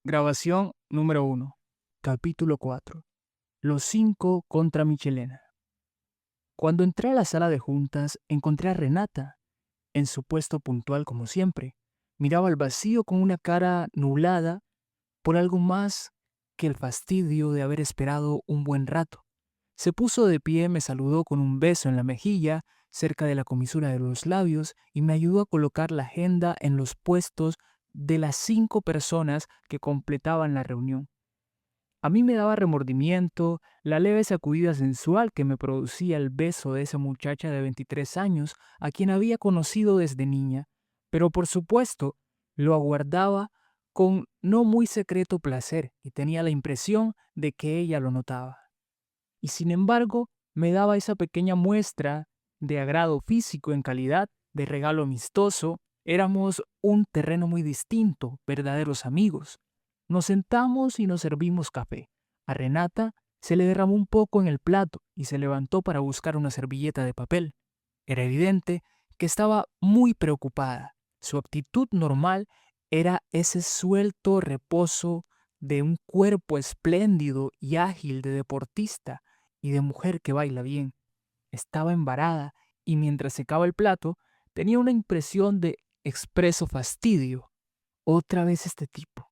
Grabación número 1. Capítulo 4. Los 5 contra Michelena. Cuando entré a la sala de juntas, encontré a Renata, en su puesto puntual como siempre. Miraba al vacío con una cara nublada por algo más que el fastidio de haber esperado un buen rato. Se puso de pie, me saludó con un beso en la mejilla, cerca de la comisura de los labios, y me ayudó a colocar la agenda en los puestos de las 5 personas que completaban la reunión. A mí me daba remordimiento la leve sacudida sensual que me producía el beso de esa muchacha de 23 años a quien había conocido desde niña, pero por supuesto lo aguardaba con no muy secreto placer y tenía la impresión de que ella lo notaba. Y sin embargo, me daba esa pequeña muestra de agrado físico en calidad de regalo amistoso. Éramos un terreno muy distinto, verdaderos amigos. Nos sentamos y nos servimos café. A Renata se le derramó un poco en el plato y se levantó para buscar una servilleta de papel. Era evidente que estaba muy preocupada. Su actitud normal era ese suelto reposo de un cuerpo espléndido y ágil de deportista y de mujer que baila bien. Estaba embarada y mientras secaba el plato tenía una impresión de expreso fastidio. Otra vez este tipo.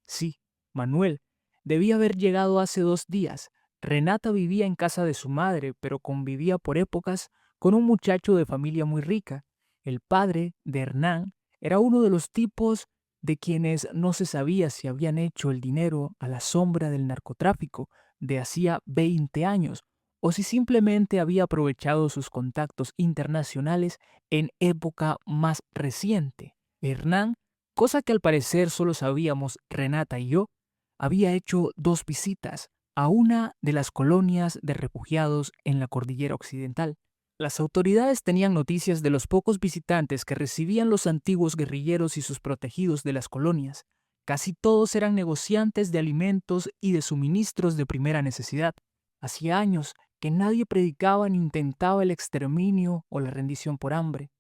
Sí, Manuel. Debía haber llegado hace 2 días. Renata vivía en casa de su madre, pero convivía por épocas con un muchacho de familia muy rica. El padre de Hernán era uno de los tipos de quienes no se sabía si habían hecho el dinero a la sombra del narcotráfico de hacía 20 años o si simplemente había aprovechado sus contactos internacionales en época más reciente. Hernán, cosa que al parecer solo sabíamos Renata y yo, había hecho 2 visitas a una de las colonias de refugiados en la cordillera occidental. Las autoridades tenían noticias de los pocos visitantes que recibían los antiguos guerrilleros y sus protegidos de las colonias. Casi todos eran negociantes de alimentos y de suministros de primera necesidad. Hacía años que nadie predicaba ni intentaba el exterminio o la rendición por hambre.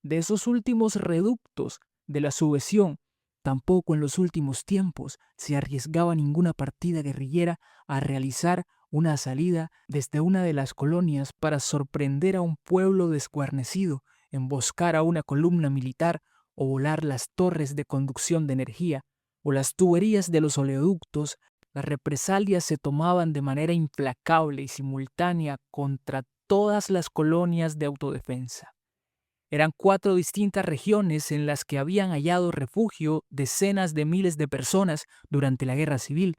De esos últimos reductos de la subversión, tampoco en los últimos tiempos se arriesgaba ninguna partida guerrillera a realizar una salida desde una de las colonias para sorprender a un pueblo desguarnecido, emboscar a una columna militar o volar las torres de conducción de energía o las tuberías de los oleoductos. Las represalias se tomaban de manera implacable y simultánea contra todas las colonias de autodefensa. Eran 4 distintas regiones en las que habían hallado refugio decenas de miles de personas durante la guerra civil.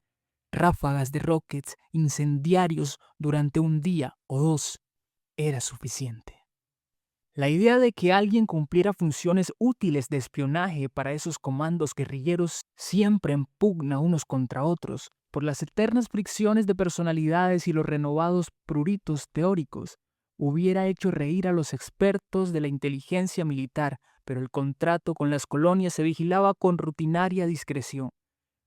Ráfagas de rockets incendiarios durante un día o 2 era suficiente. La idea de que alguien cumpliera funciones útiles de espionaje para esos comandos guerrilleros siempre en pugna unos contra otros por las eternas fricciones de personalidades y los renovados pruritos teóricos hubiera hecho reír a los expertos de la inteligencia militar, pero el contrato con las colonias se vigilaba con rutinaria discreción.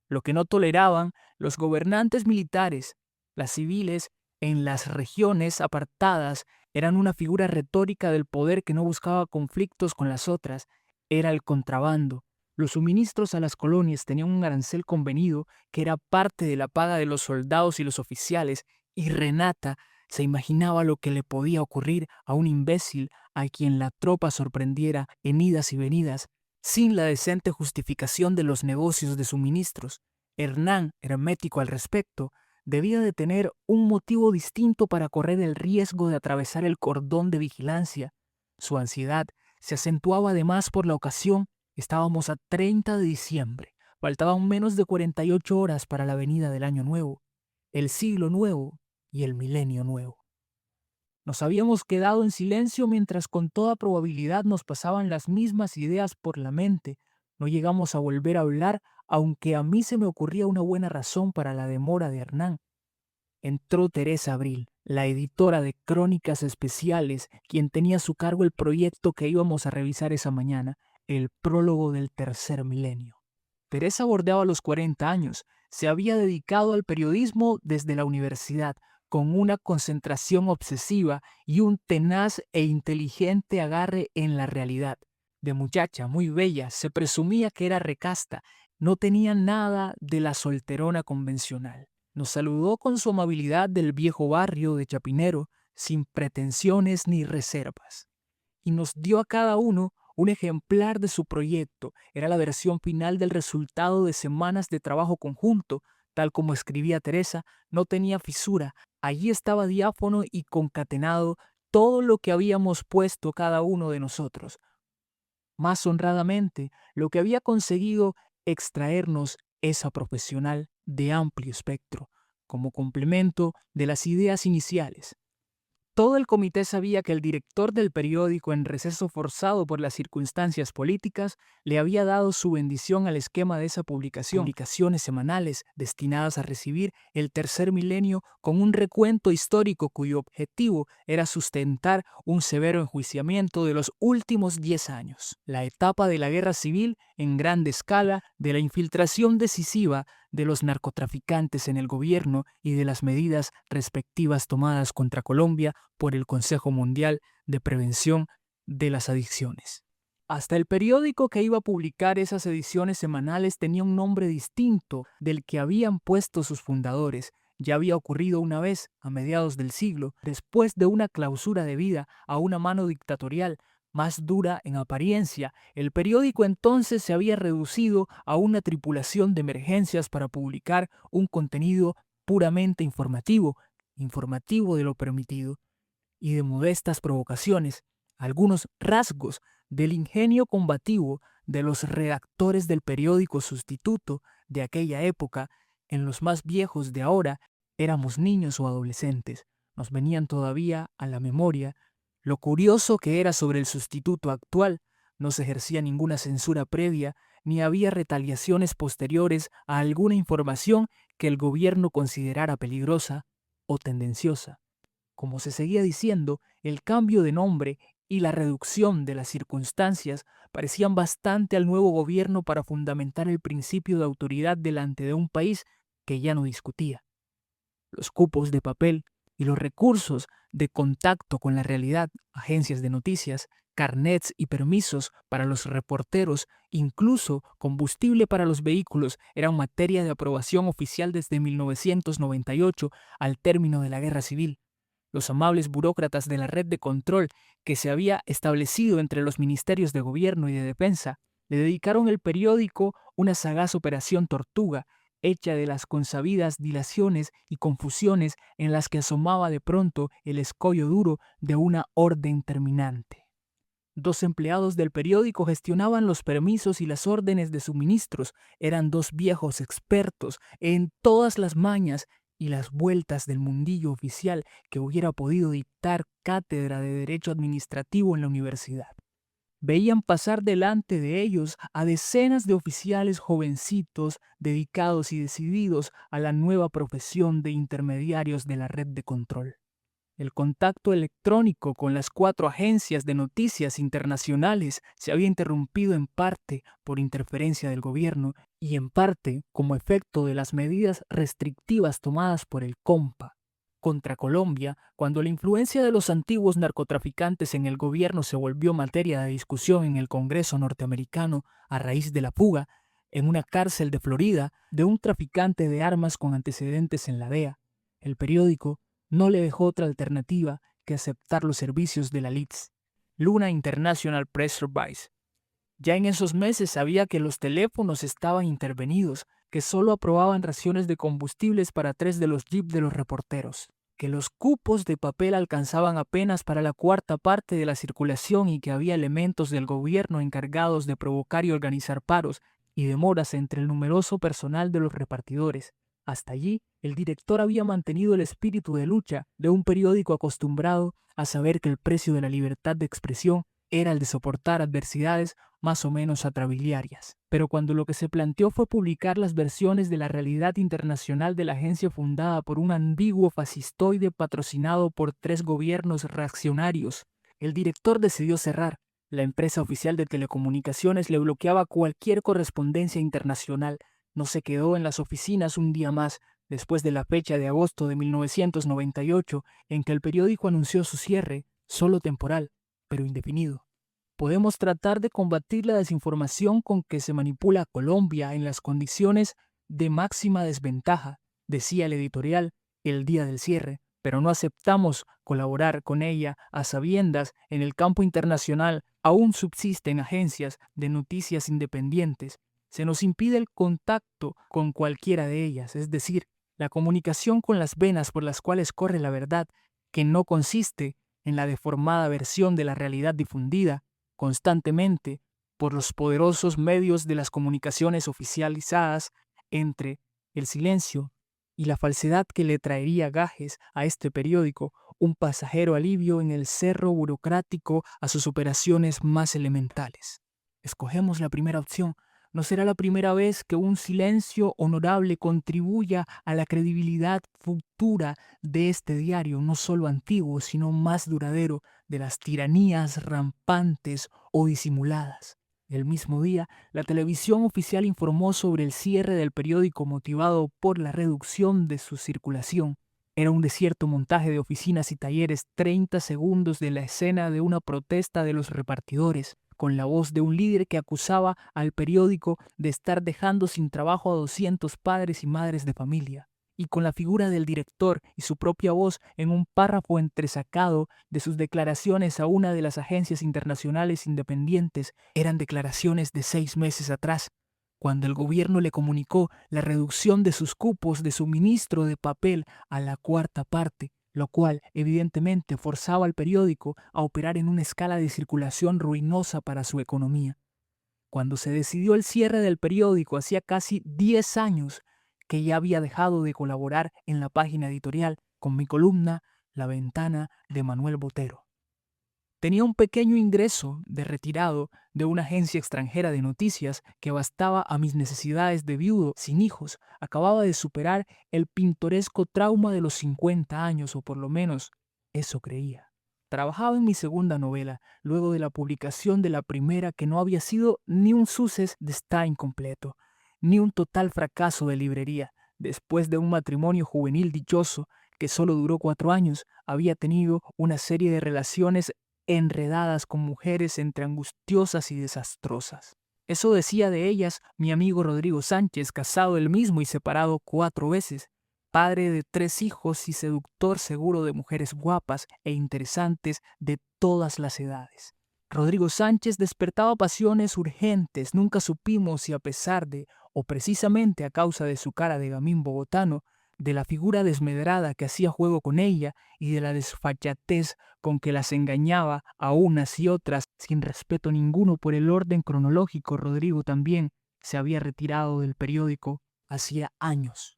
Lo que no toleraban los gobernantes militares, las civiles, en las regiones apartadas, eran una figura retórica del poder que no buscaba conflictos con las otras, era el contrabando. Los suministros a las colonias tenían un arancel convenido que era parte de la paga de los soldados y los oficiales, y Renata se imaginaba lo que le podía ocurrir a un imbécil a quien la tropa sorprendiera en idas y venidas, sin la decente justificación de los negocios de suministros. Hernán, hermético al respecto, debía de tener un motivo distinto para correr el riesgo de atravesar el cordón de vigilancia. Su ansiedad se acentuaba además por la ocasión. Estábamos a 30 de diciembre. Faltaban menos de 48 horas para la venida del Año Nuevo, el siglo nuevo y el milenio nuevo. Nos habíamos quedado en silencio mientras con toda probabilidad nos pasaban las mismas ideas por la mente. No llegamos a volver a hablar, aunque a mí se me ocurría una buena razón para la demora de Hernán. Entró Teresa Abril, la editora de Crónicas Especiales, quien tenía a su cargo el proyecto que íbamos a revisar esa mañana, el prólogo del tercer milenio. Teresa bordeaba los 40 años, se había dedicado al periodismo desde la universidad, con una concentración obsesiva y un tenaz e inteligente agarre en la realidad. De muchacha muy bella, se presumía que era recasta, no tenía nada de la solterona convencional. Nos saludó con su amabilidad del viejo barrio de Chapinero, sin pretensiones ni reservas, y nos dio a cada uno un ejemplar de su proyecto. Era la versión final del resultado de semanas de trabajo conjunto. Tal como escribía Teresa, no tenía fisura. Allí estaba diáfano y concatenado todo lo que habíamos puesto cada uno de nosotros. Más honradamente, lo que había conseguido extraernos esa profesional de amplio espectro, como complemento de las ideas iniciales. Todo el comité sabía que el director del periódico, en receso forzado por las circunstancias políticas, le había dado su bendición al esquema de esa publicaciones semanales destinadas a recibir el tercer milenio con un recuento histórico cuyo objetivo era sustentar un severo enjuiciamiento de los últimos 10 años, la etapa de la guerra civil en grande escala, de la infiltración decisiva de los narcotraficantes en el gobierno y de las medidas respectivas tomadas contra Colombia por el Consejo Mundial de Prevención de las Adicciones. Hasta el periódico que iba a publicar esas ediciones semanales tenía un nombre distinto del que habían puesto sus fundadores. Ya había ocurrido una vez, a mediados del siglo, después de una clausura debida a una mano dictatorial, más dura en apariencia, el periódico entonces se había reducido a una tripulación de emergencias para publicar un contenido puramente informativo de lo permitido, y de modestas provocaciones, algunos rasgos del ingenio combativo de los redactores del periódico sustituto de aquella época. En los más viejos de ahora éramos niños o adolescentes, nos venían todavía a la memoria. Lo curioso que era sobre el sustituto actual: no se ejercía ninguna censura previa, ni había retaliaciones posteriores a alguna información que el gobierno considerara peligrosa o tendenciosa. Como se seguía diciendo, el cambio de nombre y la reducción de las circunstancias parecían bastante al nuevo gobierno para fundamentar el principio de autoridad delante de un país que ya no discutía. Los cupos de papel y los recursos de contacto con la realidad, agencias de noticias, carnets y permisos para los reporteros, incluso combustible para los vehículos, eran materia de aprobación oficial desde 1998, al término de la Guerra Civil. Los amables burócratas de la red de control que se había establecido entre los ministerios de Gobierno y de Defensa le dedicaron al periódico una sagaz operación tortuga, hecha de las consabidas dilaciones y confusiones en las que asomaba de pronto el escollo duro de una orden terminante. 2 empleados del periódico gestionaban los permisos y las órdenes de suministros. Eran 2 viejos expertos en todas las mañas y las vueltas del mundillo oficial que hubiera podido dictar cátedra de Derecho Administrativo en la universidad. Veían pasar delante de ellos a decenas de oficiales jovencitos dedicados y decididos a la nueva profesión de intermediarios de la red de control. El contacto electrónico con las 4 agencias de noticias internacionales se había interrumpido en parte por interferencia del gobierno y en parte como efecto de las medidas restrictivas tomadas por el COMPA contra Colombia, cuando la influencia de los antiguos narcotraficantes en el gobierno se volvió materia de discusión en el Congreso norteamericano a raíz de la fuga, en una cárcel de Florida, de un traficante de armas con antecedentes en la DEA. El periódico no le dejó otra alternativa que aceptar los servicios de la LITS, Luna International Press Service. Ya en esos meses sabía que los teléfonos estaban intervenidos, que solo aprobaban raciones de combustibles para 3 de los jeeps de los reporteros, que los cupos de papel alcanzaban apenas para la 1/4 parte de la circulación y que había elementos del gobierno encargados de provocar y organizar paros y demoras entre el numeroso personal de los repartidores. Hasta allí, el director había mantenido el espíritu de lucha de un periódico acostumbrado a saber que el precio de la libertad de expresión era el de soportar adversidades más o menos atrabiliarias. Pero cuando lo que se planteó fue publicar las versiones de la realidad internacional de la agencia fundada por un ambiguo fascistoide patrocinado por 3 gobiernos reaccionarios, el director decidió cerrar. La empresa oficial de telecomunicaciones le bloqueaba cualquier correspondencia internacional. No se quedó en las oficinas un día más, después de la fecha de agosto de 1998, en que el periódico anunció su cierre, solo temporal, pero indefinido. Podemos tratar de combatir la desinformación con que se manipula a Colombia en las condiciones de máxima desventaja, decía el editorial el día del cierre, pero no aceptamos colaborar con ella a sabiendas en el campo internacional aún subsisten agencias de noticias independientes. Se nos impide el contacto con cualquiera de ellas, es decir, la comunicación con las venas por las cuales corre la verdad, que no consiste en la deformada versión de la realidad difundida constantemente por los poderosos medios de las comunicaciones oficializadas entre el silencio y la falsedad que le traería gajes a este periódico, un pasajero alivio en el cerro burocrático a sus operaciones más elementales. Escogemos la primera opción. No será la primera vez que un silencio honorable contribuya a la credibilidad futura de este diario, no solo antiguo, sino más duradero, de las tiranías rampantes o disimuladas. El mismo día, la televisión oficial informó sobre el cierre del periódico motivado por la reducción de su circulación. Era un desierto montaje de oficinas y talleres, 30 segundos de la escena de una protesta de los repartidores, con la voz de un líder que acusaba al periódico de estar dejando sin trabajo a 200 padres y madres de familia, y con la figura del director y su propia voz en un párrafo entresacado de sus declaraciones a una de las agencias internacionales independientes. Eran declaraciones de 6 meses atrás, cuando el gobierno le comunicó la reducción de sus cupos de suministro de papel a la cuarta parte, lo cual evidentemente forzaba al periódico a operar en una escala de circulación ruinosa para su economía. Cuando se decidió el cierre del periódico hacía casi 10 años que ya había dejado de colaborar en la página editorial con mi columna La Ventana de Manuel Botero. Tenía un pequeño ingreso de retirado de una agencia extranjera de noticias que bastaba a mis necesidades de viudo sin hijos. Acababa de superar el pintoresco trauma de los 50 años, o por lo menos eso creía. Trabajaba en mi segunda novela, luego de la publicación de la primera, que no había sido ni un suces de está incompleto, ni un total fracaso de librería. Después de un matrimonio juvenil dichoso, que solo duró 4 años, había tenido una serie de relaciones enredadas con mujeres entre angustiosas y desastrosas. Eso decía de ellas mi amigo Rodrigo Sánchez, casado él mismo y separado 4 veces, padre de 3 hijos y seductor seguro de mujeres guapas e interesantes de todas las edades. Rodrigo Sánchez despertaba pasiones urgentes. Nunca supimos si a pesar de, o precisamente a causa de su cara de gamín bogotano, de la figura desmedrada que hacía juego con ella y de la desfachatez con que las engañaba a unas y otras sin respeto ninguno por el orden cronológico, Rodrigo también se había retirado del periódico hacía años.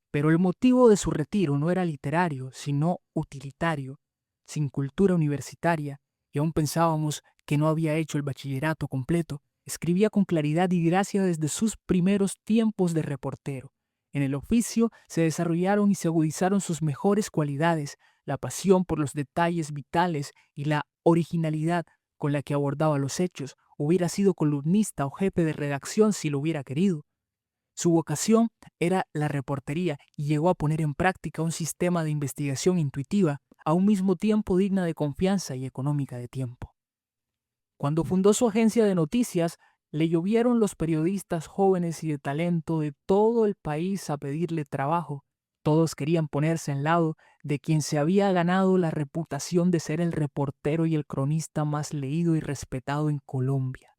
Pero el motivo de su retiro no era literario, sino utilitario, sin cultura universitaria, y aún pensábamos que no había hecho el bachillerato completo. Escribía con claridad y gracia desde sus primeros tiempos de reportero. En el oficio se desarrollaron y se agudizaron sus mejores cualidades, la pasión por los detalles vitales y la originalidad con la que abordaba los hechos. Hubiera sido columnista o jefe de redacción si lo hubiera querido. Su vocación era la reportería y llegó a poner en práctica un sistema de investigación intuitiva, a un mismo tiempo digna de confianza y económica de tiempo. Cuando fundó su agencia de noticias, le llovieron los periodistas jóvenes y de talento de todo el país a pedirle trabajo. Todos querían ponerse al lado de quien se había ganado la reputación de ser el reportero y el cronista más leído y respetado en Colombia.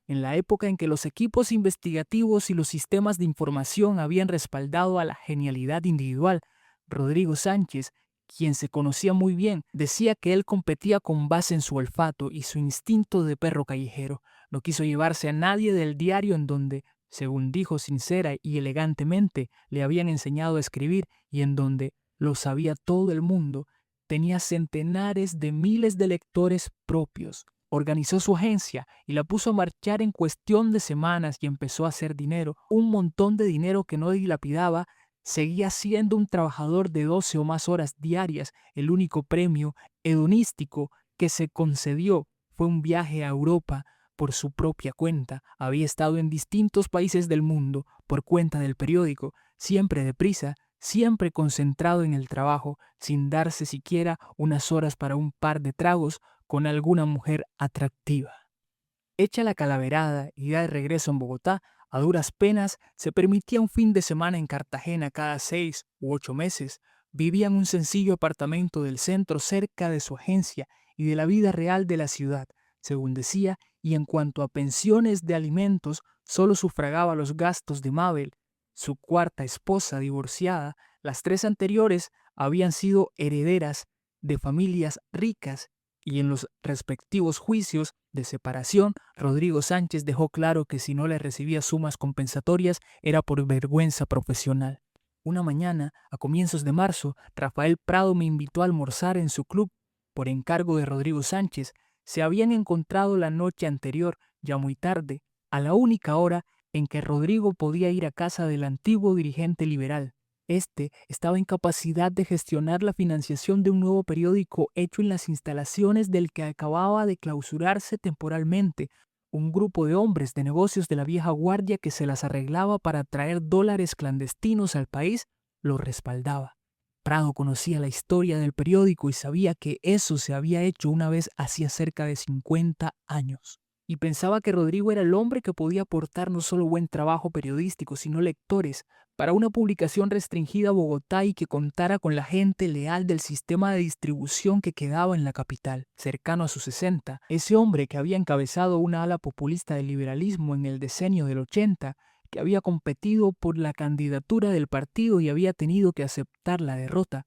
En la época en que los equipos investigativos y los sistemas de información habían respaldado a la genialidad individual, Rodrigo Sánchez, quien se conocía muy bien, decía que él competía con base en su olfato y su instinto de perro callejero. No quiso llevarse a nadie del diario en donde, según dijo sincera y elegantemente, le habían enseñado a escribir y en donde lo sabía todo el mundo. Tenía centenares de miles de lectores propios. Organizó su agencia y la puso a marchar en cuestión de semanas y empezó a hacer dinero, un montón de dinero que no dilapidaba. Seguía siendo un trabajador de 12 o más horas diarias. El único premio hedonístico que se concedió fue un viaje a Europa por su propia cuenta. Había estado en distintos países del mundo por cuenta del periódico, siempre deprisa, siempre concentrado en el trabajo, sin darse siquiera unas horas para un par de tragos con alguna mujer atractiva. Hecha la calaverada y ya de regreso en Bogotá, a duras penas se permitía un fin de semana en Cartagena cada 6 u 8 meses. Vivía en un sencillo apartamento del centro cerca de su agencia y de la vida real de la ciudad, según decía, y en cuanto a pensiones de alimentos, solo sufragaba los gastos de Mabel, su cuarta esposa divorciada. Las tres anteriores habían sido herederas de familias ricas y en los respectivos juicios de separación, Rodrigo Sánchez dejó claro que si no le recibía sumas compensatorias era por vergüenza profesional. Una mañana, a comienzos de marzo, Rafael Prado me invitó a almorzar en su club por encargo de Rodrigo Sánchez. Se habían encontrado la noche anterior, ya muy tarde, a la única hora en que Rodrigo podía ir a casa del antiguo dirigente liberal. Este estaba en capacidad de gestionar la financiación de un nuevo periódico hecho en las instalaciones del que acababa de clausurarse temporalmente. Un grupo de hombres de negocios de la vieja guardia que se las arreglaba para traer dólares clandestinos al país lo respaldaba. Prado conocía la historia del periódico y sabía que eso se había hecho una vez hacía cerca de 50 años. Y pensaba que Rodrigo era el hombre que podía aportar no solo buen trabajo periodístico, sino lectores, para una publicación restringida a Bogotá y que contara con la gente leal del sistema de distribución que quedaba en la capital, cercano a sus 60. Ese hombre que había encabezado una ala populista del liberalismo en el decenio del 80, que había competido por la candidatura del partido y había tenido que aceptar la derrota,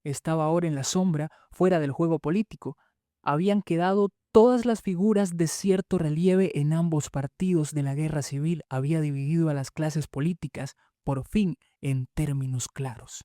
estaba ahora en la sombra, fuera del juego político. Habían quedado todas las figuras de cierto relieve en ambos partidos de la guerra civil, había dividido a las clases políticas, por fin, en términos claros.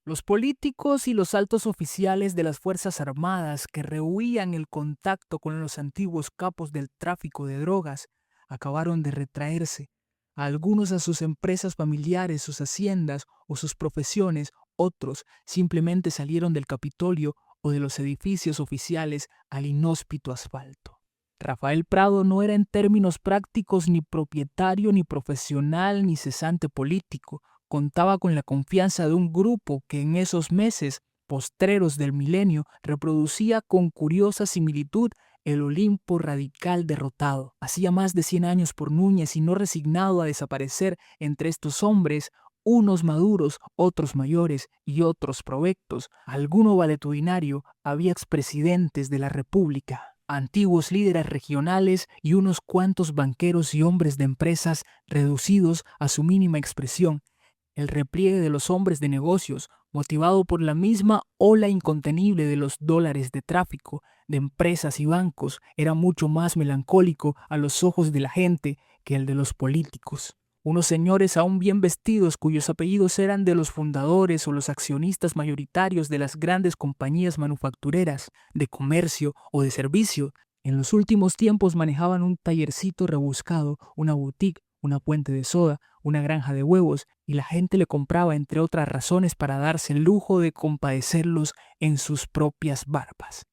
Los políticos y los altos oficiales de las Fuerzas Armadas que rehuían el contacto con los antiguos capos del tráfico de drogas acabaron de retraerse, algunos a sus empresas familiares, sus haciendas o sus profesiones, otros simplemente salieron del Capitolio o de los edificios oficiales al inhóspito asfalto. Rafael Prado no era en términos prácticos ni propietario, ni profesional, ni cesante político. Contaba con la confianza de un grupo que en esos meses postreros del milenio reproducía con curiosa similitud el Olimpo radical derrotado. Hacía más de 100 años por Núñez y no resignado a desaparecer entre estos hombres, unos maduros, otros mayores y otros provectos, alguno valetudinario, había expresidentes de la República, antiguos líderes regionales y unos cuantos banqueros y hombres de empresas reducidos a su mínima expresión. El repliegue de los hombres de negocios, motivado por la misma ola incontenible de los dólares de tráfico, de empresas y bancos, era mucho más melancólico a los ojos de la gente que el de los políticos. Unos señores aún bien vestidos cuyos apellidos eran de los fundadores o los accionistas mayoritarios de las grandes compañías manufactureras, de comercio o de servicio, en los últimos tiempos manejaban un tallercito rebuscado, una boutique, una puente de soda, una granja de huevos, y la gente le compraba entre otras razones para darse el lujo de compadecerlos en sus propias barbas.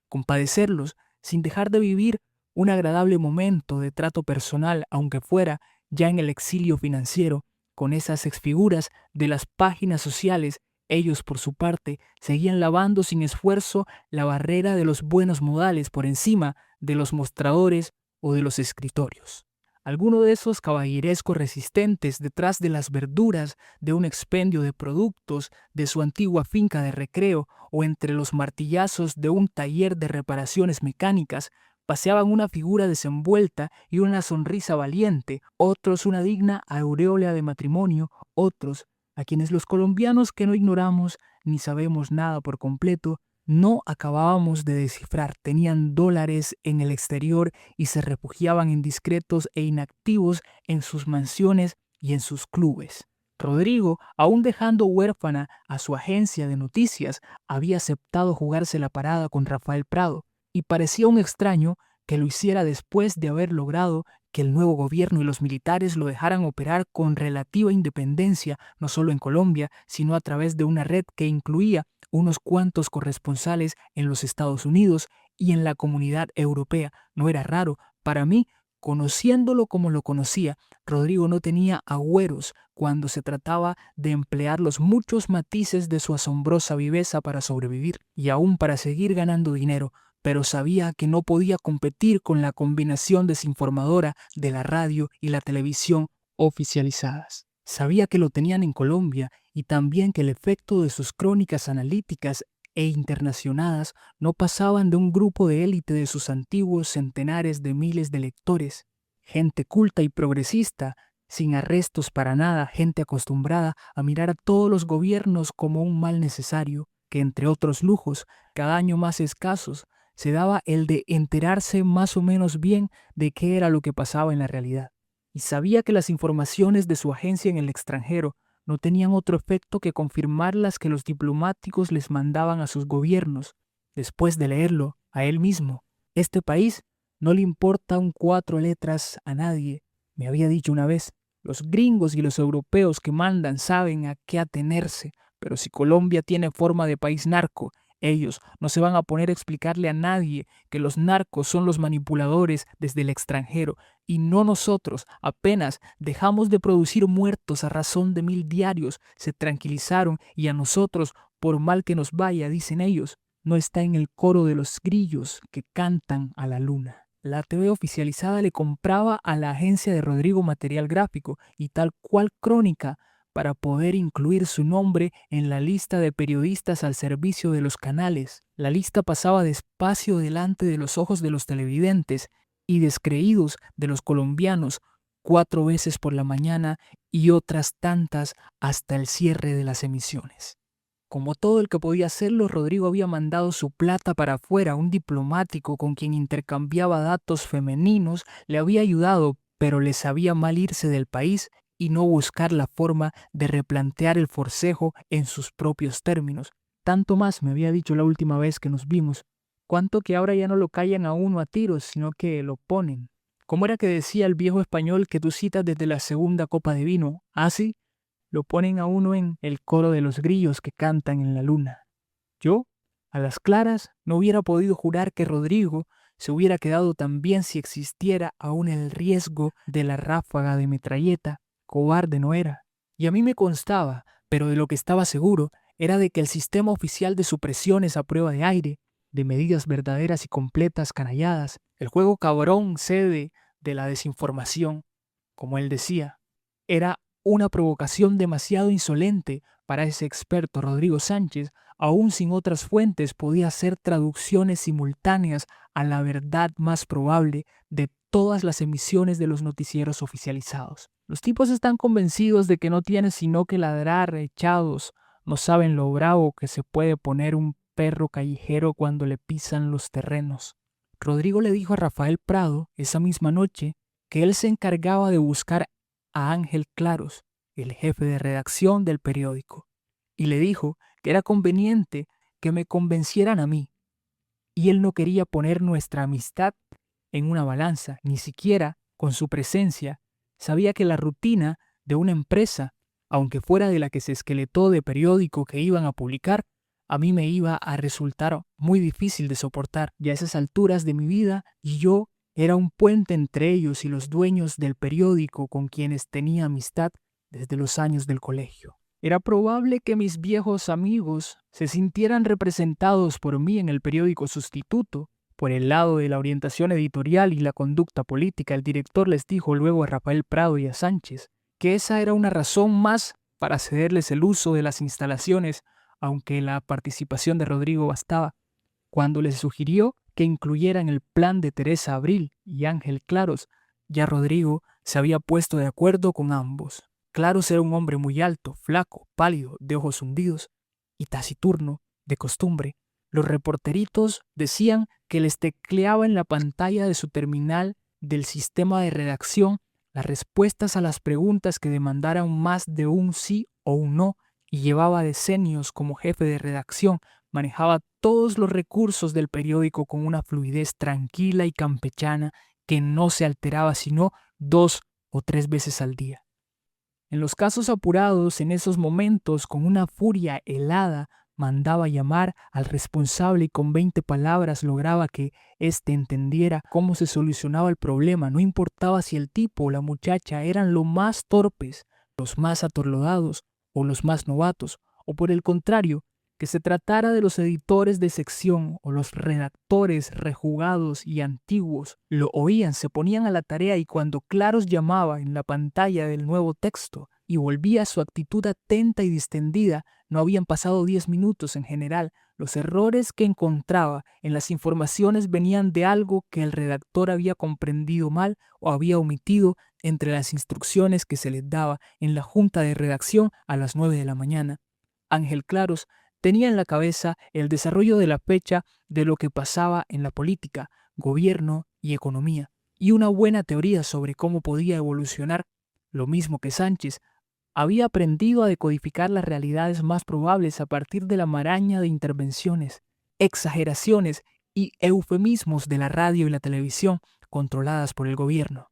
Compadecerlos sin dejar de vivir un agradable momento de trato personal, aunque fuera ya en el exilio financiero, con esas exfiguras de las páginas sociales. Ellos, por su parte, seguían lavando sin esfuerzo la barrera de los buenos modales por encima de los mostradores o de los escritorios. Alguno de esos caballerescos resistentes detrás de las verduras de un expendio de productos de su antigua finca de recreo o entre los martillazos de un taller de reparaciones mecánicas paseaban una figura desenvuelta y una sonrisa valiente, otros una digna aureola de matrimonio, otros, a quienes los colombianos que no ignoramos ni sabemos nada por completo, no acabábamos de descifrar, tenían dólares en el exterior y se refugiaban indiscretos e inactivos en sus mansiones y en sus clubes. Rodrigo, aún dejando huérfana a su agencia de noticias, había aceptado jugarse la parada con Rafael Prado, y parecía un extraño que lo hiciera después de haber logrado que el nuevo gobierno y los militares lo dejaran operar con relativa independencia, no solo en Colombia, sino a través de una red que incluía unos cuantos corresponsales en los Estados Unidos y en la Comunidad Europea. No era raro. Para mí, conociéndolo como lo conocía, Rodrigo no tenía agüeros cuando se trataba de emplear los muchos matices de su asombrosa viveza para sobrevivir y aún para seguir ganando dinero. pero sabía que no podía competir con la combinación desinformadora de la radio y la televisión oficializadas. Sabía que lo tenían en Colombia y también que el efecto de sus crónicas analíticas e internacionadas no pasaban de un grupo de élite de sus antiguos centenares de miles de lectores, gente culta y progresista, sin arrestos para nada, gente acostumbrada a mirar a todos los gobiernos como un mal necesario, que entre otros lujos, cada año más escasos, se daba el de enterarse más o menos bien de qué era lo que pasaba en la realidad. Y sabía que las informaciones de su agencia en el extranjero no tenían otro efecto que confirmar las que los diplomáticos les mandaban a sus gobiernos, después de leerlo a él mismo. Este país no le importa un 4 letras a nadie, me había dicho una vez. Los gringos y los europeos que mandan saben a qué atenerse, pero si Colombia tiene forma de país narco, ellos no se van a poner a explicarle a nadie que los narcos son los manipuladores desde el extranjero y no nosotros. Apenas dejamos de producir muertos a razón de 1000 diarios, se tranquilizaron y a nosotros, por mal que nos vaya, dicen ellos, no está en el coro de los grillos que cantan a la luna. La TV oficializada le compraba a la agencia de Rodrigo material gráfico y tal cual crónica para poder incluir su nombre en la lista de periodistas al servicio de los canales. La lista pasaba despacio delante de los ojos de los televidentes y descreídos de los colombianos 4 veces por la mañana y otras tantas hasta el cierre de las emisiones. Como todo el que podía hacerlo, Rodrigo había mandado su plata para afuera. Un diplomático con quien intercambiaba datos femeninos le había ayudado, pero le sabía mal irse del país y no buscar la forma de replantear el forcejo en sus propios términos. Tanto más me había dicho la última vez que nos vimos, cuanto que ahora ya no lo callan a uno a tiros, sino que lo ponen. ¿Cómo era que decía el viejo español que tú citas desde la segunda copa de vino? ¿Ah, sí? Lo ponen a uno en el coro de los grillos que cantan en la luna. Yo, a las claras, no hubiera podido jurar que Rodrigo se hubiera quedado tan bien si existiera aún el riesgo de la ráfaga de metralleta. Cobarde no era. Y a mí me constaba, pero de lo que estaba seguro, era de que el sistema oficial de supresiones a prueba de aire, de medidas verdaderas y completas canalladas, el juego cabrón sede de la desinformación, como él decía, era una provocación demasiado insolente para ese experto Rodrigo Sánchez. Aún sin otras fuentes podía hacer traducciones simultáneas a la verdad más probable de todas las emisiones de los noticieros oficializados. Los tipos están convencidos de que no tienen sino que ladrar echados, no saben lo bravo que se puede poner un perro callejero cuando le pisan los terrenos. Rodrigo le dijo a Rafael Prado esa misma noche que él se encargaba de buscar a Ángel Claros, el jefe de redacción del periódico, y le dijo que era conveniente que me convencieran a mí, y él no quería poner nuestra amistad en una balanza, ni siquiera con su presencia. Sabía que la rutina de una empresa, aunque fuera de la que se esqueletó de periódico que iban a publicar, a mí me iba a resultar muy difícil de soportar. Y a esas alturas de mi vida, yo era un puente entre ellos y los dueños del periódico con quienes tenía amistad desde los años del colegio. Era probable que mis viejos amigos se sintieran representados por mí en el periódico sustituto. Por el lado de la orientación editorial y la conducta política, el director les dijo luego a Rafael Prado y a Sánchez que esa era una razón más para cederles el uso de las instalaciones, aunque la participación de Rodrigo bastaba. Cuando les sugirió que incluyeran el plan de Teresa Abril y Ángel Claros, ya Rodrigo se había puesto de acuerdo con ambos. Claros era un hombre muy alto, flaco, pálido, de ojos hundidos y taciturno, de costumbre. Los reporteritos decían que les tecleaba en la pantalla de su terminal del sistema de redacción las respuestas a las preguntas que demandaran más de un sí o un no, y llevaba decenios como jefe de redacción. Manejaba todos los recursos del periódico con una fluidez tranquila y campechana que no se alteraba sino 2 o 3 veces al día. En los casos apurados, en esos momentos, con una furia helada, mandaba llamar al responsable y con 20 palabras lograba que éste entendiera cómo se solucionaba el problema. No importaba si el tipo o la muchacha eran los más torpes, los más atorlodados o los más novatos, o por el contrario, que se tratara de los editores de sección o los redactores rejugados y antiguos, lo oían, se ponían a la tarea y cuando Claros llamaba en la pantalla del nuevo texto y volvía a su actitud atenta y distendida, no habían pasado 10 minutos en general. Los errores que encontraba en las informaciones venían de algo que el redactor había comprendido mal o había omitido entre las instrucciones que se les daba en la junta de redacción a las 9 de la mañana. Ángel Claros tenía en la cabeza el desarrollo de la fecha de lo que pasaba en la política, gobierno y economía, y una buena teoría sobre cómo podía evolucionar. Lo mismo que Sánchez, había aprendido a decodificar las realidades más probables a partir de la maraña de intervenciones, exageraciones y eufemismos de la radio y la televisión controladas por el gobierno.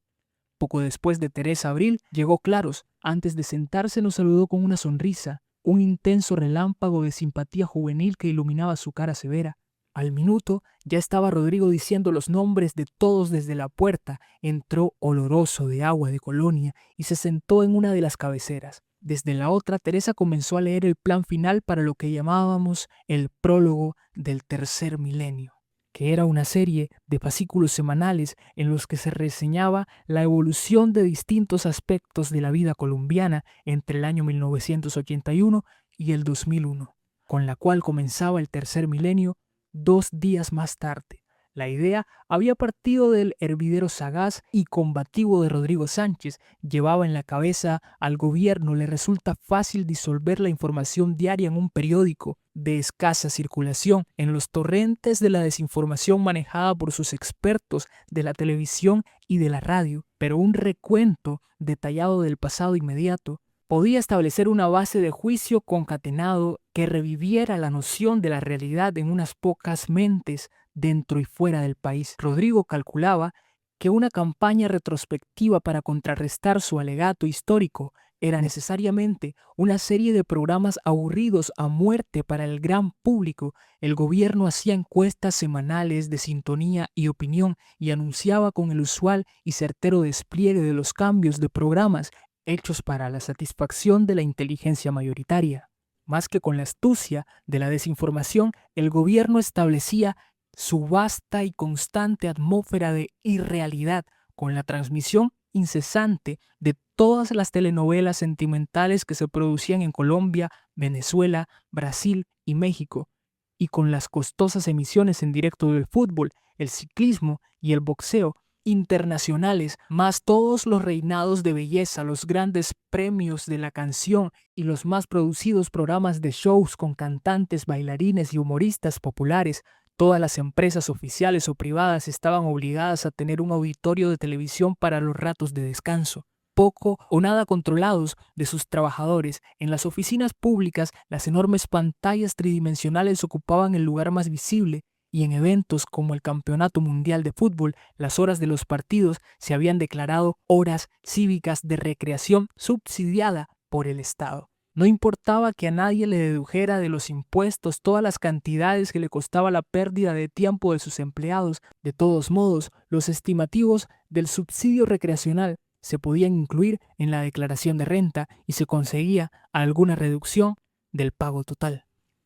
Poco después de Teresa Abril llegó Claros. Antes de sentarse nos saludó con una sonrisa, un intenso relámpago de simpatía juvenil que iluminaba su cara severa. Al minuto ya estaba Rodrigo diciendo los nombres de todos desde la puerta. Entró oloroso de agua de colonia y se sentó en una de las cabeceras. Desde la otra, Teresa comenzó a leer el plan final para lo que llamábamos el prólogo del tercer milenio, que era una serie de fascículos semanales en los que se reseñaba la evolución de distintos aspectos de la vida colombiana entre el año 1981 y el 2001, con la cual comenzaba el tercer milenio 2 días más tarde. La idea había partido del hervidero sagaz y combativo de Rodrigo Sánchez. Llevaba en la cabeza al gobierno, le resulta fácil disolver la información diaria en un periódico de escasa circulación, en los torrentes de la desinformación manejada por sus expertos de la televisión y de la radio, pero un recuento detallado del pasado inmediato podía establecer una base de juicio concatenado que reviviera la noción de la realidad en unas pocas mentes dentro y fuera del país. Rodrigo calculaba que una campaña retrospectiva para contrarrestar su alegato histórico era necesariamente una serie de programas aburridos a muerte para el gran público. El gobierno hacía encuestas semanales de sintonía y opinión y anunciaba con el usual y certero despliegue de los cambios de programas hechos para la satisfacción de la inteligencia mayoritaria. Más que con la astucia de la desinformación, el gobierno establecía su vasta y constante atmósfera de irrealidad con la transmisión incesante de todas las telenovelas sentimentales que se producían en Colombia, Venezuela, Brasil y México, y con las costosas emisiones en directo del fútbol, el ciclismo y el boxeo internacionales, más todos los reinados de belleza, los grandes premios de la canción y los más producidos programas de shows con cantantes, bailarines y humoristas populares. Todas las empresas oficiales o privadas estaban obligadas a tener un auditorio de televisión para los ratos de descanso, poco o nada controlados de sus trabajadores. En las oficinas públicas, las enormes pantallas tridimensionales ocupaban el lugar más visible, y en eventos como el Campeonato Mundial de Fútbol, las horas de los partidos se habían declarado horas cívicas de recreación subsidiada por el Estado. No importaba que a nadie le dedujera de los impuestos todas las cantidades que le costaba la pérdida de tiempo de sus empleados. De todos modos, los estimativos del subsidio recreacional se podían incluir en la declaración de renta y se conseguía alguna reducción del pago total.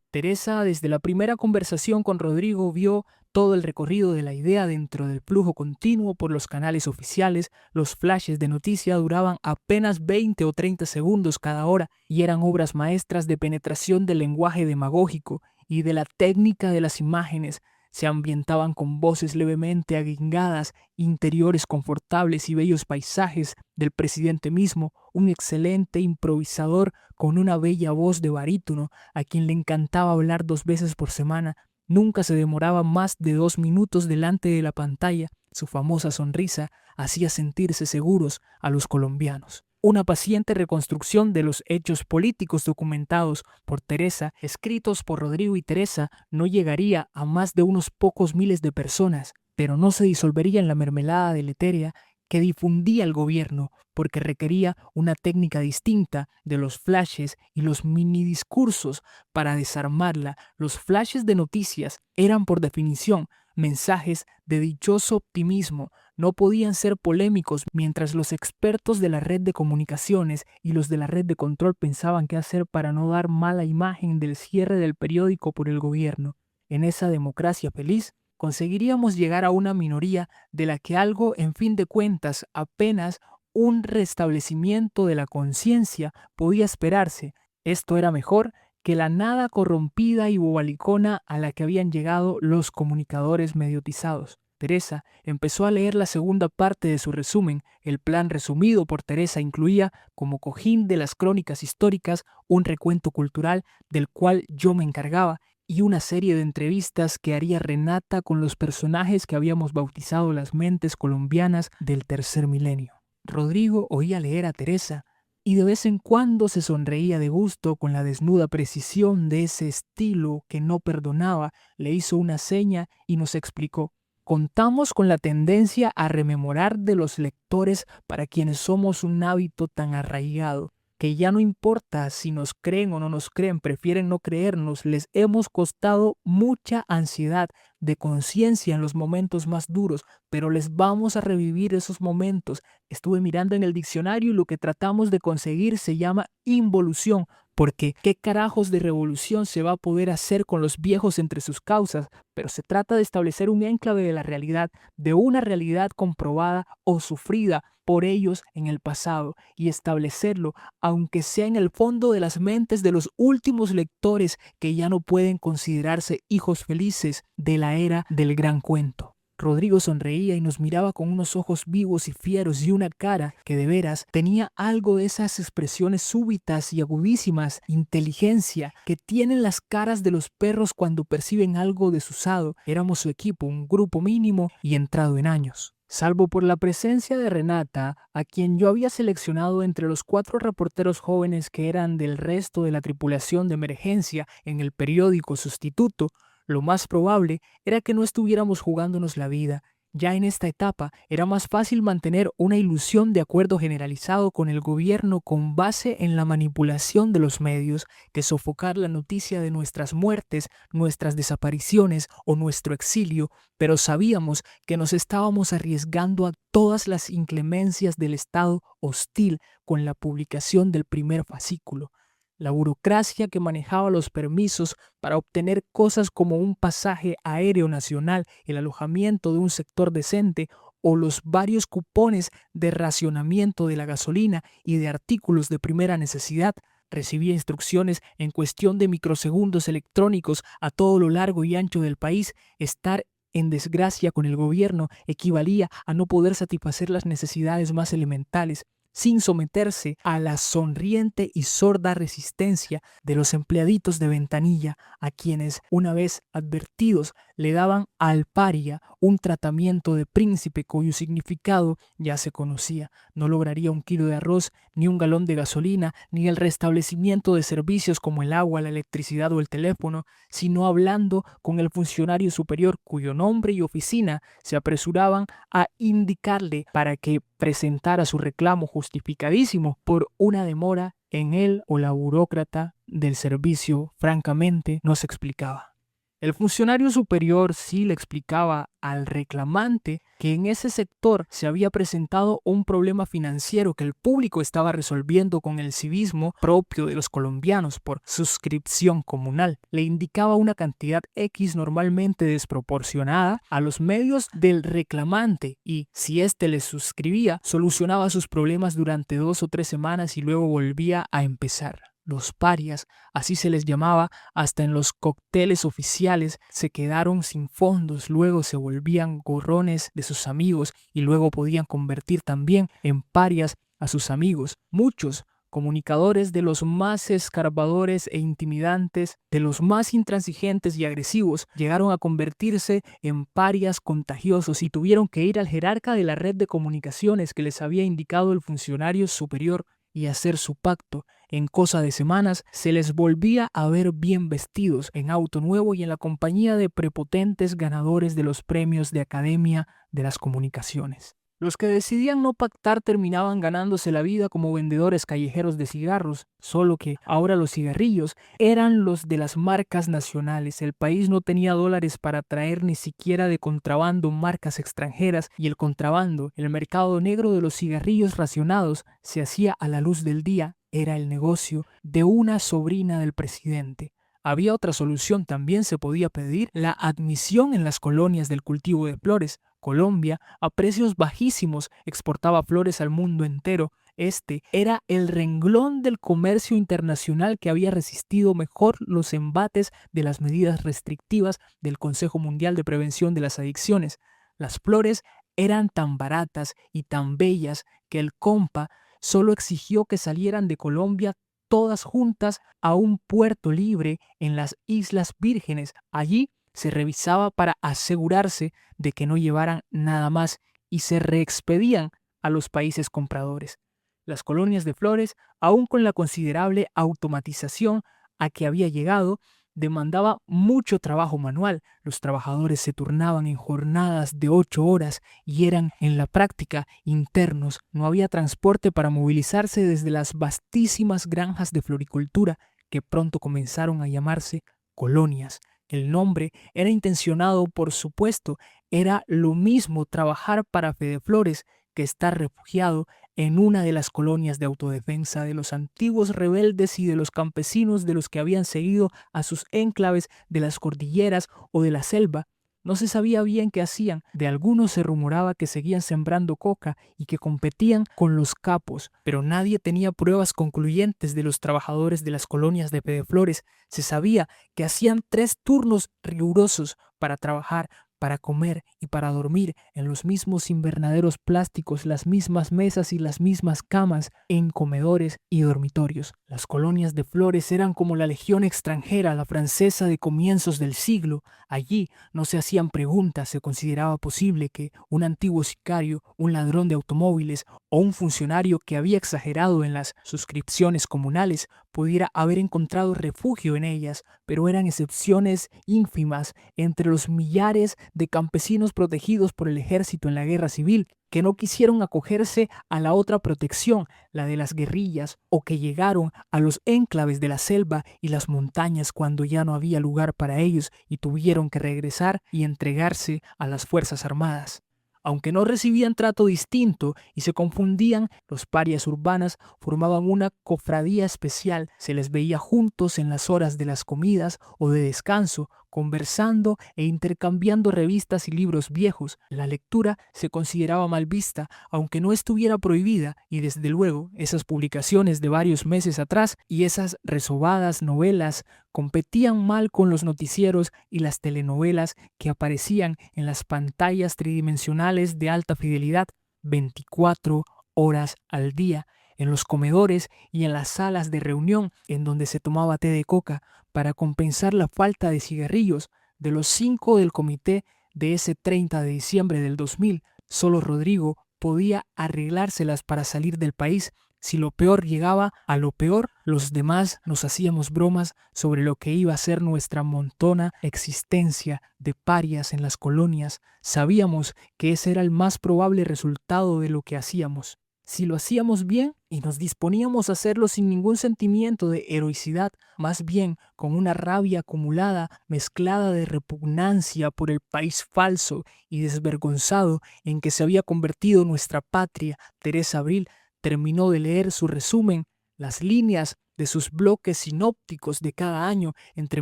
Teresa, desde la primera conversación con Rodrigo, vio todo el recorrido de la idea dentro del flujo continuo por los canales oficiales. Los flashes de noticia duraban apenas 20 o 30 segundos cada hora y eran obras maestras de penetración del lenguaje demagógico y de la técnica de las imágenes. Se ambientaban con voces levemente aguingadas, interiores confortables y bellos paisajes del presidente mismo, un excelente improvisador con una bella voz de barítono a quien le encantaba hablar 2 veces por semana. Nunca se demoraba más de 2 minutos delante de la pantalla. Su famosa sonrisa hacía sentirse seguros a los colombianos. Una paciente reconstrucción de los hechos políticos documentados por Teresa, escritos por Rodrigo y Teresa, no llegaría a más de unos pocos miles de personas, pero no se disolvería en la mermelada deletérea que difundía el gobierno, porque requería una técnica distinta de los flashes y los minidiscursos para desarmarla. Los flashes de noticias eran por definición mensajes de dichoso optimismo, no podían ser polémicos mientras los expertos de la red de comunicaciones y los de la red de control pensaban qué hacer para no dar mala imagen del cierre del periódico por el gobierno. En esa democracia feliz, conseguiríamos llegar a una minoría de la que algo, en fin de cuentas, apenas un restablecimiento de la conciencia podía esperarse. Esto era mejor que la nada corrompida y bobalicona a la que habían llegado los comunicadores mediotizados. Teresa empezó a leer la segunda parte de su resumen. El plan resumido por Teresa incluía, como cojín de las crónicas históricas, un recuento cultural del cual yo me encargaba y una serie de entrevistas que haría Renata con los personajes que habíamos bautizado las mentes colombianas del tercer milenio. Rodrigo oía leer a Teresa y de vez en cuando se sonreía de gusto con la desnuda precisión de ese estilo que no perdonaba, le hizo una seña y nos explicó. Contamos con la tendencia a rememorar de los lectores para quienes somos un hábito tan arraigado, que ya no importa si nos creen o no nos creen, prefieren no creernos, les hemos costado mucha ansiedad de conciencia en los momentos más duros, pero les vamos a revivir esos momentos. Estuve mirando en el diccionario y lo que tratamos de conseguir se llama involución, porque ¿qué carajos de revolución se va a poder hacer con los viejos entre sus causas? Pero se trata de establecer un enclave de la realidad, de una realidad comprobada o sufrida por ellos en el pasado, y establecerlo, aunque sea en el fondo de las mentes de los últimos lectores que ya no pueden considerarse hijos felices de la era del gran cuento. Rodrigo sonreía y nos miraba con unos ojos vivos y fieros y una cara que de veras tenía algo de esas expresiones súbitas y agudísimas, inteligencia, que tienen las caras de los perros cuando perciben algo desusado. Éramos su equipo, un grupo mínimo y entrado en años. Salvo por la presencia de Renata, a quien yo había seleccionado entre los 4 reporteros jóvenes que eran del resto de la tripulación de emergencia en el periódico sustituto, lo más probable era que no estuviéramos jugándonos la vida. Ya en esta etapa era más fácil mantener una ilusión de acuerdo generalizado con el gobierno con base en la manipulación de los medios que sofocar la noticia de nuestras muertes, nuestras desapariciones o nuestro exilio, pero sabíamos que nos estábamos arriesgando a todas las inclemencias del estado hostil con la publicación del primer fascículo. La burocracia que manejaba los permisos para obtener cosas como un pasaje aéreo nacional, el alojamiento de un sector decente o los varios cupones de racionamiento de la gasolina y de artículos de primera necesidad, recibía instrucciones en cuestión de microsegundos electrónicos a todo lo largo y ancho del país. Estar en desgracia con el gobierno equivalía a no poder satisfacer las necesidades más elementales, sin someterse a la sonriente y sorda resistencia de los empleaditos de ventanilla, a quienes, una vez advertidos, le daban al paria un tratamiento de príncipe cuyo significado ya se conocía. No lograría 1 kilo de arroz, ni 1 galón de gasolina, ni el restablecimiento de servicios como el agua, la electricidad o el teléfono, sino hablando con el funcionario superior cuyo nombre y oficina se apresuraban a indicarle para que presentara su reclamo justificadísimo por una demora en él o la burócrata del servicio, francamente, no se explicaba. El funcionario superior sí le explicaba al reclamante que en ese sector se había presentado un problema financiero que el público estaba resolviendo con el civismo propio de los colombianos por suscripción comunal. Le indicaba una cantidad X normalmente desproporcionada a los medios del reclamante y, si éste le suscribía, solucionaba sus problemas durante 2 o 3 semanas y luego volvía a empezar. Los parias, así se les llamaba, hasta en los cócteles oficiales se quedaron sin fondos, luego se volvían gorrones de sus amigos y luego podían convertir también en parias a sus amigos. Muchos comunicadores de los más escarbadores e intimidantes, de los más intransigentes y agresivos, llegaron a convertirse en parias contagiosos y tuvieron que ir al jerarca de la red de comunicaciones que les había indicado el funcionario superior y hacer su pacto. En cosa de semanas se les volvía a ver bien vestidos, en auto nuevo y en la compañía de prepotentes ganadores de los premios de Academia de las Comunicaciones. Los que decidían no pactar terminaban ganándose la vida como vendedores callejeros de cigarros, solo que ahora los cigarrillos eran los de las marcas nacionales. El país no tenía dólares para traer ni siquiera de contrabando marcas extranjeras y el contrabando, el mercado negro de los cigarrillos racionados, se hacía a la luz del día. Era el negocio de una sobrina del presidente. Había otra solución, también se podía pedir la admisión en las colonias del cultivo de flores. Colombia, a precios bajísimos, exportaba flores al mundo entero. Este era el renglón del comercio internacional que había resistido mejor los embates de las medidas restrictivas del Consejo Mundial de Prevención de las Adicciones. Las flores eran tan baratas y tan bellas que el compa solo exigió que salieran de Colombia todas juntas a un puerto libre en las Islas Vírgenes. Allí se revisaba para asegurarse de que no llevaran nada más y se reexpedían a los países compradores. Las colonias de flores, aun con la considerable automatización a que había llegado, demandaba mucho trabajo manual. Los trabajadores se turnaban en jornadas de 8 horas y eran en la práctica internos. No había transporte para movilizarse desde las vastísimas granjas de floricultura que pronto comenzaron a llamarse colonias. El nombre era intencionado, por supuesto, era lo mismo trabajar para Fedeflores que estar refugiado en una de las colonias de autodefensa de los antiguos rebeldes y de los campesinos de los que habían seguido a sus enclaves de las cordilleras o de la selva. No se sabía bien qué hacían. De algunos se rumoraba que seguían sembrando coca y que competían con los capos, pero nadie tenía pruebas concluyentes de los trabajadores de las colonias de Fedeflores. Se sabía que hacían 3 turnos rigurosos para trabajar, para comer y para dormir en los mismos invernaderos plásticos, las mismas mesas y las mismas camas, en comedores y dormitorios. Las colonias de flores eran como la legión extranjera, la francesa de comienzos del siglo. Allí no se hacían preguntas, se consideraba posible que un antiguo sicario, un ladrón de automóviles o un funcionario que había exagerado en las suscripciones comunales pudiera haber encontrado refugio en ellas, pero eran excepciones ínfimas entre los millares de campesinos protegidos por el ejército en la guerra civil, que no quisieron acogerse a la otra protección, la de las guerrillas, o que llegaron a los enclaves de la selva y las montañas cuando ya no había lugar para ellos y tuvieron que regresar y entregarse a las Fuerzas Armadas. Aunque no recibían trato distinto y se confundían, los parias urbanas formaban una cofradía especial. Se les veía juntos en las horas de las comidas o de descanso, conversando e intercambiando revistas y libros viejos. La lectura se consideraba mal vista, aunque no estuviera prohibida, y desde luego esas publicaciones de varios meses atrás y esas resobadas novelas competían mal con los noticieros y las telenovelas que aparecían en las pantallas tridimensionales de alta fidelidad 24 horas al día, en los comedores y en las salas de reunión en donde se tomaba té de coca para compensar la falta de cigarrillos. De los 5 del comité de ese 30 de diciembre del 2000, solo Rodrigo podía arreglárselas para salir del país. Si lo peor llegaba a lo peor, los demás nos hacíamos bromas sobre lo que iba a ser nuestra montona existencia de parias en las colonias. Sabíamos que ese era el más probable resultado de lo que hacíamos. Si lo hacíamos bien y nos disponíamos a hacerlo sin ningún sentimiento de heroicidad, más bien con una rabia acumulada mezclada de repugnancia por el país falso y desvergonzado en que se había convertido nuestra patria, Teresa Abril terminó de leer su resumen, las líneas de sus bloques sinópticos de cada año entre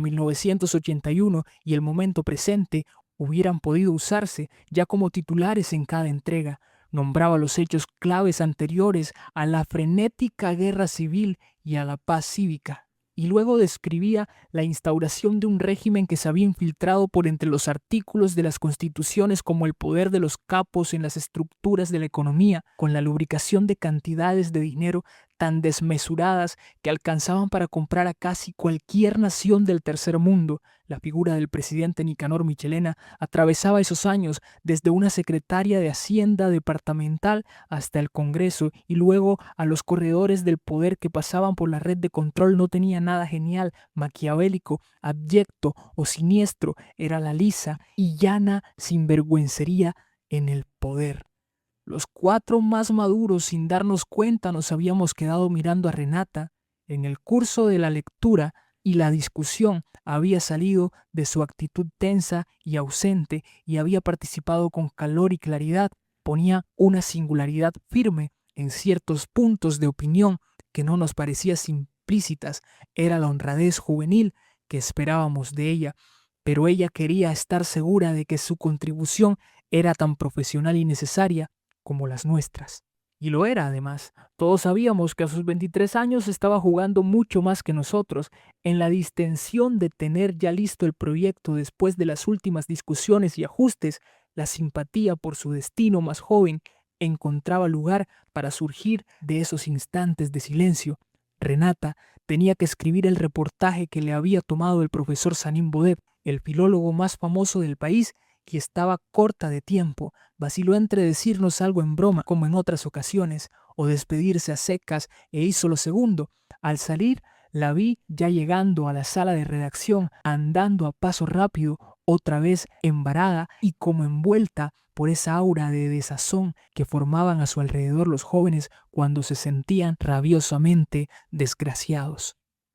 1981 y el momento presente hubieran podido usarse ya como titulares en cada entrega. Nombraba los hechos claves anteriores a la frenética guerra civil y a la paz cívica. Y luego describía la instauración de un régimen que se había infiltrado por entre los artículos de las constituciones como el poder de los capos en las estructuras de la economía, con la lubricación de cantidades de dinero tan desmesuradas que alcanzaban para comprar a casi cualquier nación del tercer mundo. La figura del presidente Nicanor Michelena atravesaba esos años desde una secretaria de Hacienda departamental hasta el Congreso y luego a los corredores del poder que pasaban por la red de control. No tenía nada genial, maquiavélico, abyecto o siniestro. Era la lisa y llana sinvergüencería en el poder. Los 4 más maduros, sin darnos cuenta, nos habíamos quedado mirando a Renata. En el curso de la lectura y la discusión había salido de su actitud tensa y ausente y había participado con calor y claridad. Ponía una singularidad firme en ciertos puntos de opinión que no nos parecían implícitas. Era la honradez juvenil que esperábamos de ella, pero ella quería estar segura de que su contribución era tan profesional y necesaria como las nuestras. Y lo era, además. Todos sabíamos que a sus 23 años estaba jugando mucho más que nosotros. En la distensión de tener ya listo el proyecto después de las últimas discusiones y ajustes, la simpatía por su destino más joven encontraba lugar para surgir de esos instantes de silencio. Renata tenía que escribir el reportaje que le había tomado el profesor Sanín Bodeb, el filólogo más famoso del país, y estaba corta de tiempo. Vaciló entre decirnos algo en broma, como en otras ocasiones, o despedirse a secas, e hizo lo segundo. Al salir, la vi ya llegando a la sala de redacción, andando a paso rápido, otra vez embarada y como envuelta por esa aura de desazón que formaban a su alrededor los jóvenes cuando se sentían rabiosamente desgraciados.